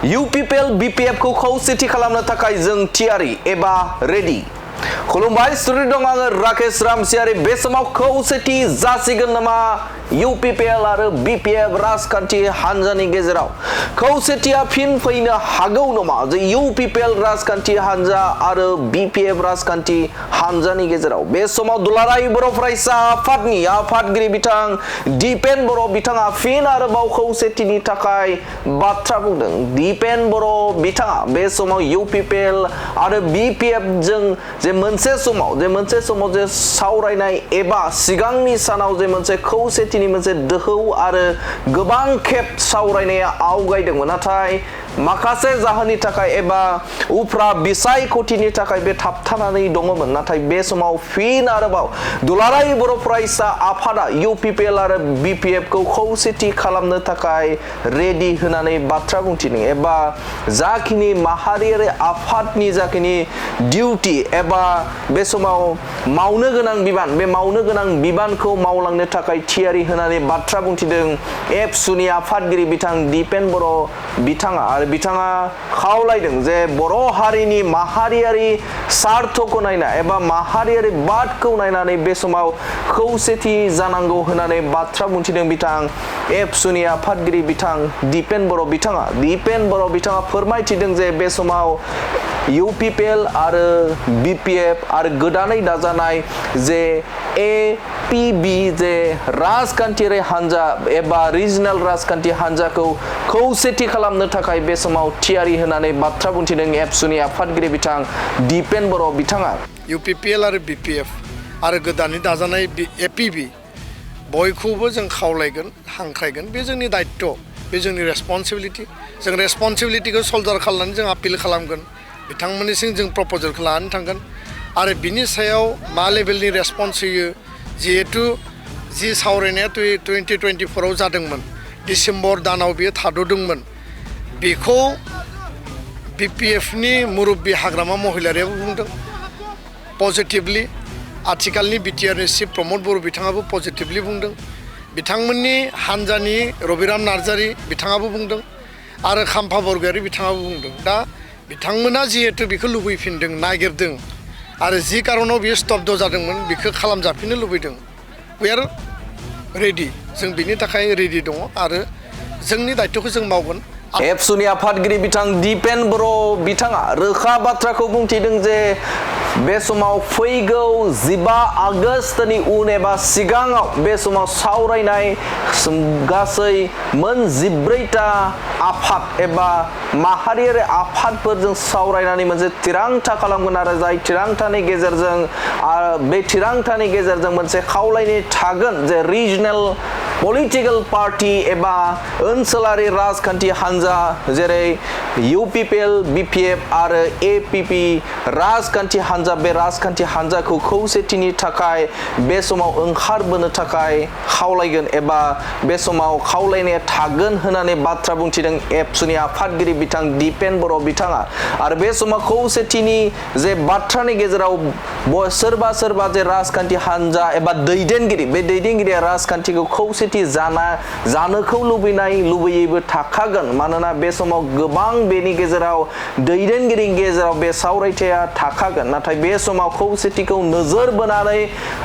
UPPL BPF खौ खौसेथि खालामनो थाखाय जों थियारि एबा रेडि खुलुमबाय स्टुडिअ दं आङो राकेश रामसियारि बे समाव खौसेथि जासिगोन नामा UPPL आरो BPF राजखान्थि हान्जानि गेजेराव खौसेथिया फिन फैनो हागौ नामा जे UPPL राजखान्थि हान्जा आरो BPF राजखान्थि हान्जानि गेजेराव बे समाव दुलाराय बर' फरायसा आफादनि आफादगिरि बिथां दिपेन बर' बिथाङा फिन आरोबाव खौसेथिनि थाखाय बाथ्रा बुंदों दिपेन बर' बिथाङा बे समाव UPPL आरो BPF जों जे मोनसे समाव जे सावरायनाय एबा सिगांनि सानाव जे मोनसे खौसेथिनि मोनसे दोहौ आरो गोबां खेब सावरायनाया आवगायदोंमोन नाथाय माखासे जाहोननि थाखाय एबा उफ्रा बिसायख'थिनि थाखाय बे थाबथानानै दङमोन नाथाय बे समाव फिन आरोबाव दुलाराय बर' फरायसा आफादा UPPL आरो BPF खौ खौसेथि खालामनो थाखाय रेडि होनानै बाथ्रा बुंथिदों एबा जाखिनि माहारियारि आफादनि जाखिनि डिउटि एबा बे समाव मावनो गोनां बिबान बे मावनो गोनां बिबानखौ मावलांनो थाखाय थियारि होनानै बाथ्रा बुंथिदों एबसुनि आफादगिरि बिथां दिपेन बर' बिथाङा आरो बिथाङा खावलायदों जे बर' हारिनि माहारियारि सार्थखौ नायना एबा माहारियारि बादखौ नायनानै बे समाव खौसेथि जानांगौ होननानै बाथ्रा बुंथिदों बिथां एबसुनि आफादगिरि बिथां दिपेन बर' बिथाङा फोरमायथिदों जे बे समाव UPPL आरो BPF आरो गोदानै दाजानाय जे APB जे राजखान्थियारि हान्जा एबा रिजनाल राजखान्थि हान्जाखौ खौसेथि खालामनो थाखाय बे समाव थियारि होनानै बाथ्रा बुंथिदों एबसुनि आफादगिरि बिथां दिपेन बर' बिथाङा UPPL आरो BPF आरो गोदानै दाजानाय APB बयखौबो जों खावलायगोन हांख्रायगोन बे जोंनि दायित्व बे जोंनि रेसपन्सिबिलिटि जों रेसपन्सिबिलिटिखौ सल्डार खालामनानै जों आपिल खालामगोन बिथांमोननिसिम जों प्रप'जेलखौ लानानै थांगोन आरो बिनि सायाव मा लेभेलनि रेसपन्स होयो जिहेतु जि सावरायनाया 2024 जादोंमोन डिसेम्बर दानाव बियो थाद'दोंमोन बेखौ BPFनि मुरब्बी हाग्रामा महिलारियाबो बुंदों पजिटिभलि आथिखालनि BTRनि चिफ प्रमद बर' बिथाङाबो पजिटिभलि बुंदों बिथांमोननि हान्जानि रबिराम नार्जारि बिथाङाबो बुंदों आरो खाम्फा बरगयारि बिथाङाबो बुंदों दा बिथांमोना जिहेतु बेखौ लुबैफिनदों नागिरदों आरो जि कारनाव बियो स्तब्ध जादोंमोन बेखौ खालामजाफिननो लुबैदों वी आर रेडि जों बिनि थाखाय रेडि दङ आरो जोंनि दायित्वखौ जों मावगोन एबसुनि आफादगिरि बिथां दिपेन बर' बिथाङा रोखा बाथ्राखौ बुंथिदों जे बे समाव फैगौ 15 आगस्तनि उन एबा सिगाङाव बे समाव सावरायनाय गासै मोन 14टा आफाद एबा माहारियारि आफादफोरजों सावरायनानै मोनसे थिरांथा खालामगोन आरो जाय थिरांथानि गेजेरजों मोनसे खावलायनाय थागोन जे रिजनेल पलिटिकल पार्टी एबा ओनसोलारि राजखान्थि हान्जा जेरै UPPL BPF आरो APP राजखान्थि हान्जा बे राजखान्थि हान्जाखौ खौसेथिनि थाखाय बे समाव ओंखारबोनो थाखाय खावलायगोन एबा बे समाव खावलायनाया थागोन होननानै बाथ्रा बुंथिदों एबसुनि आफादगिरि बिथां दिपेन बर' बिथाङा आरो बे समाव खौसेथिनि जे बाथ्रानि गेजेराव सोरबा जे राजखान्थि हान्जा एबा दैदेनगिरि बे दैदेनगिरिया राजखान्थिखौ खौसेथि जानोखौ लुबैयैबो थाखागोन मानोना बे समाव गोबां बेनि गेजेराव दैदेनगिरिनि गेजेराव बे सावरायथाया थाखागोन नाथाय बे समाव खौसेथिखौ नोजोर बोनानै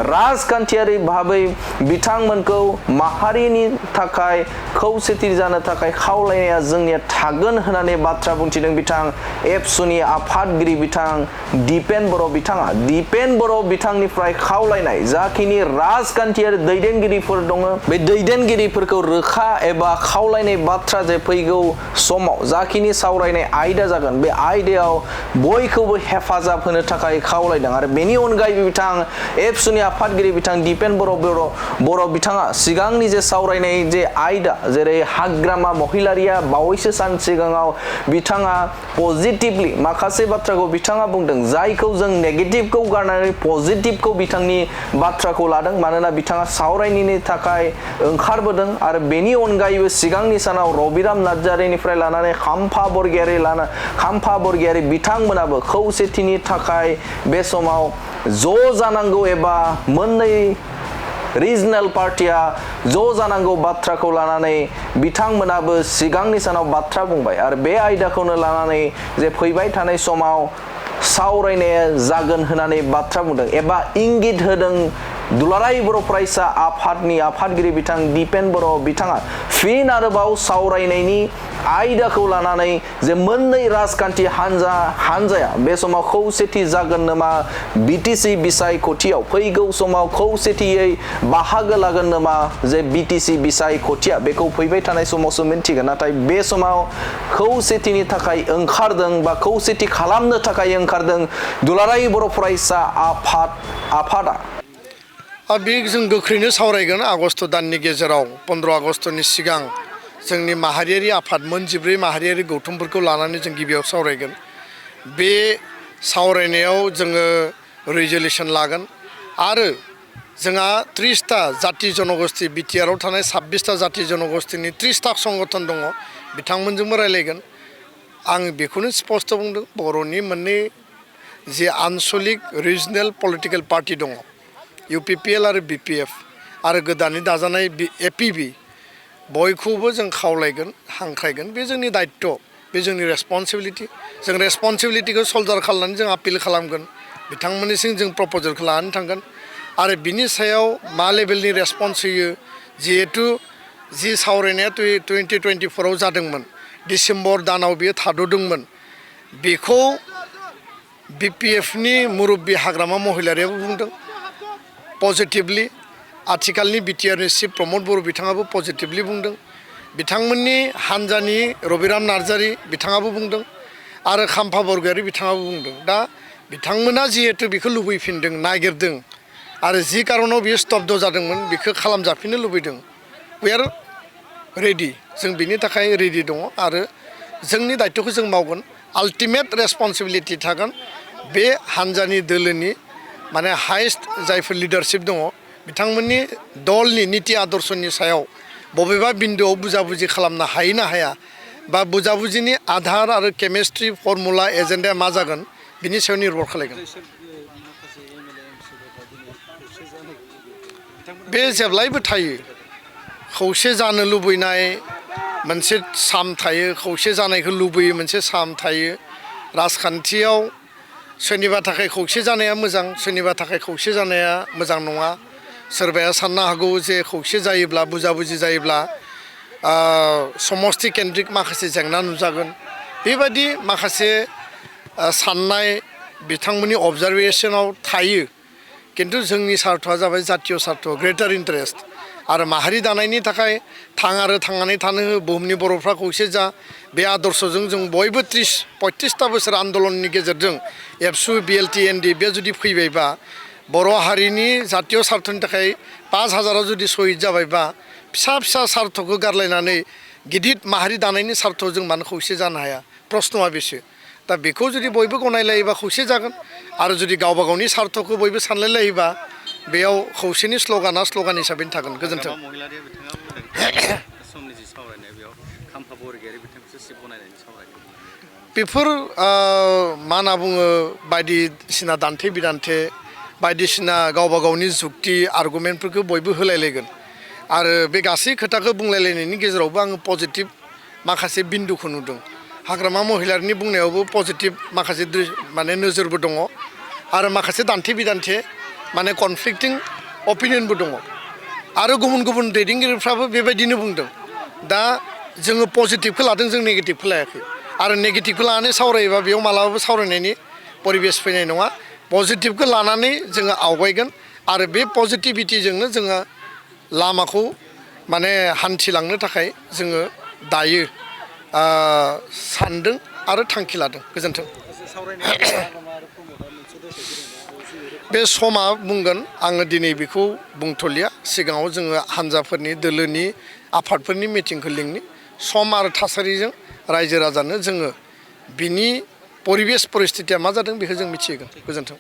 राजखान्थियारि भाबै बिथांमोनखौ माहारिनि थाखाय खौसेथि जानो थाखाय खावलायनाया जोंनिया थागोन होननानै बाथ्रा बुंथिदों बिथां एबसुनि आफादगिरि बिथां दिपेन बर' बिथांनिफ्राय खावलायनाय जाखिनि राजखान्थियारि दैदेनगिरिफोर दङ बे दैदेनगिरिफोरखौ रोखा एबा खावलायनाय बाथ्रा जे फैगौ समाव जाखिनि सावरायनाय आयदा जागोन बे आयदायाव बयखौबो हेफाजाब होनो थाखाय खावलायदों आरो बेनि अनगायैबो बिथां एबसुनि आफादगिरि बिथां दिपेन बर' बिथाङा सिगांनि जे सावरायनाय जे आयदा जेरै हाग्रामा महिलारिया बावैसो सान सिगाङाव बिथाङा पजिटिभलि माखासे बाथ्राखौ बिथाङा बुंदों जायखौ जों नेगेटिभखौ गारनानै पजिटिभखौ बिथांनि बाथ्राखौ लादों मानोना बिथाङा सावरायनायनि थाखाय ओंखारबोदों आरो बेनि अनगायैबो सिगांनि सानाव रबिराम नार्जारिनिफ्राय लानानै खाम्फा बरगयारि बिथांमोनाबो खौसेथिनि थाखाय बे समाव ज' जानांगौ एबा मोननै रिजनेल पार्टिया ज' जानांगौ बाथ्राखौ लानानै बिथांमोनाबो सिगांनि सानाव बाथ्रा बुंबाय आरो बे आयदाखौनो लानानै जे फैबाय थानाय समाव सावरायनाया जागोन होननानै बाथ्रा बुंदों एबा इंगित होदों दुलाराय बर' फरायसा आफादनि आफादगिरि बिथां दिपेन बर' बिथाङा फिन आरोबाव सावरायनायनि आयदाखौ लानानै जे मोननै राजखान्थि हानजाया बे समाव खौसेथि जागोन नामा बिटिसि बिसायख'थियाव फैगौ समाव खौसेथियै बाहागो लागोन नामा जे बिटिसि बिसायख'थिया बेखौ फैबाय थानाय समावसो मिन्थिगोन नाथाय बे समाव खौसेथिनि थाखाय ओंखारदों बा खौसेथि खालामनो थाखाय ओंखारदों दुलाराय बर' फरायसा आफादा बे जों गोख्रैनो सावरायगोन आगस्ट दाननि गेजेराव 15 आगस्टनि सिगां जोंनि माहारियारि आफाद मोन 14 माहारियारि गौथुमफोरखौ लानानै जों गिबियाव सावरायगोन बे सावरायनायाव जोङो रिजोल्युसन लागोन आरो जोंहा 30टा जाति जनगोष्ठी बिटिआरआव थानाय 26टा जाति जनगोष्ठीनि 30टा संगठन दङ बिथांमोनजोंबो रायलायगोन आं बेखौनो स्पष्ट बुंदों बर'नि मोननै जे आनसलिक रिजनेल पलिटिकेल पार्टी दङ UPPL आरो BPF आरो गोदानै दाजानाय APB बयखौबो जों खावलायगोन हांख्रायगोन बे जोंनि दायित्व बे जोंनि रेसपन्सिबिलिटि जों रेसपन्सिबिलिटिखौ सल्जार खालामनानै जों आपिल खालामगोन बिथांमोननिसिम जों प्रप'जालखौ लानानै थांगोन आरो बिनि सायाव मा लेभेलनि रेसपन्स होयो जिहेतु जि सावरायनाया 2024आव जादोंमोन डिसेम्बर दानाव बेयो थाद'दोंमोन बेखौ BPFनि मुरब्बी हाग्रामा महिलारियाबो बुंदों पजिटिभलि आथिखालनि बिटिआरनि चिफ प्रमद बर' बिथाङाबो पजिटिभलि बुंदों बिथांमोननि हानजानि रबिराम नार्जारि बिथाङाबो बुंदों आरो खाम्फा बरगयारि बिथाङाबो बुंदों दा बिथांमोना जिहेतु बेखौ लुबैफिनदों नागिरदों आरो जि कारनाव बियो स्तब्ध जादोंमोन बेखौ खालामजाफिननो लुबैदों वी आर रेडि जों बिनि थाखाय रेडि दङ आरो जोंनि दायित्वखौ जों मावगोन आल्टिमेट रेसपन्सिबिलिटि थागोन बे हानजानि दोलोनि माने हाइस्ट जायफोर लिडारशिप दङ बिथांमोननि दलनि नीति आदर्शनि सायाव बबेबा बिन्दोआव बुजाबुजि खालामनो हायो ना हाया बा बुजाबुजिनि आधार आरो केमिस्ट्रि फर्मुला एजेन्डाया मा जागोन बिनि सायाव निर्भर खालामगोन बे जेब्लायबो थायो खौसे जानो लुबैनाय मोनसे साम थायो खौसे जानायखौ लुबैयो मोनसे साम थायो राजखान्थियाव सोरनिबा थाखाय खौसे जानाया मोजां सोरनिबा थाखाय खौसे जानाया मोजां नङा सोरबाया साननो हागौ जे खौसे जायोब्ला बुजाबुजि जायोब्ला समष्टि केन्द्रिक माखासे जेंना नुजागोन बेबायदि माखासे साननाय बिथांमोननि अबजारभेशनाव थायो किन्तु जोंनि सार्थआ जाबाय जातीय सार्थ ग्रेटार इन्टारेस्ट आरो माहारि दानायनि थाखाय थांनानै थानो हो बुहुमनि बर'फ्रा खौसे जा बे आदर्शजों जों बयबो 35टा बोसोर आन्दलननि गेजेरजों एबसु BLTND बे जुदि फैबायबा बर' हारिनि जातीय सार्थनि थाखाय 5000 जुदि शहीद जाबायबा फिसा फिसा सार्थखौ गारलायनानै गिदिर माहारि दानायनि सार्थआव जों मानो खौसे जानो हाया प्रश्नआ बेसो दा बेखौ जुदि बयबो गनायलायोबा खौसे जागोन आरो जुदि गावबा गावनि सार्थखौ बयबो सानलायलायोबा बेयाव खौसेनि स्ल'गाना स्ल'गान हिसाबैनो थागोन गोजोन्थों बेफोर मा होनना बुङो बायदिसिना दान्थे बिदान्थे बायदिसिना गावबा गावनि जुक्ति आर्गुमेन्टफोरखौ बयबो होलायलायगोन आरो बे गासै खोथाखौ बुंलायलायनायनि गेजेरावबो आङो पजिटिभ माखासे बिन्दुखौ नुदों हाग्रामा महिलारिनि बुंनायावबो पजिटिभ माखासे माने नोजोरबो दङ आरो माखासे दान्थे बिदान्थे माने कनफ्लिक्टिं अपिनियनबो दङ आरो गुबुन गुबुन दैदेनगिरिफ्राबो बेबायदिनो बुंदों दा जोङो पजिटिभखौ लादों जों नेगेटिभखौ लायाखै आरो नेगेटिभखौ लानानै सावरायोबा बेयाव मालाबाबो सावरायनायनि परिबेस फैनाय नङा पजिटिभखौ लानानै जोङो आवगायगोन आरो बे पजिटिभिटिजोंनो जोङो लामाखौ माने हान्थिलांनो थाखाय जोङो दायो सानदों आरो थांखि लादों गोजोन्थों बे समा बुंगोन आङो दिनै बेखौ बुंथ'लिया सिगाङाव जोङो हान्जाफोरनि दोलोनि आफादफोरनि मिटिंखौ लिंनि सम आरो थासारिजों रायजो राजानो जोङो बिनि परिबेस परिस्थितिया मा जादों बेखौ जों मिथिहोगोन गोजोन्थों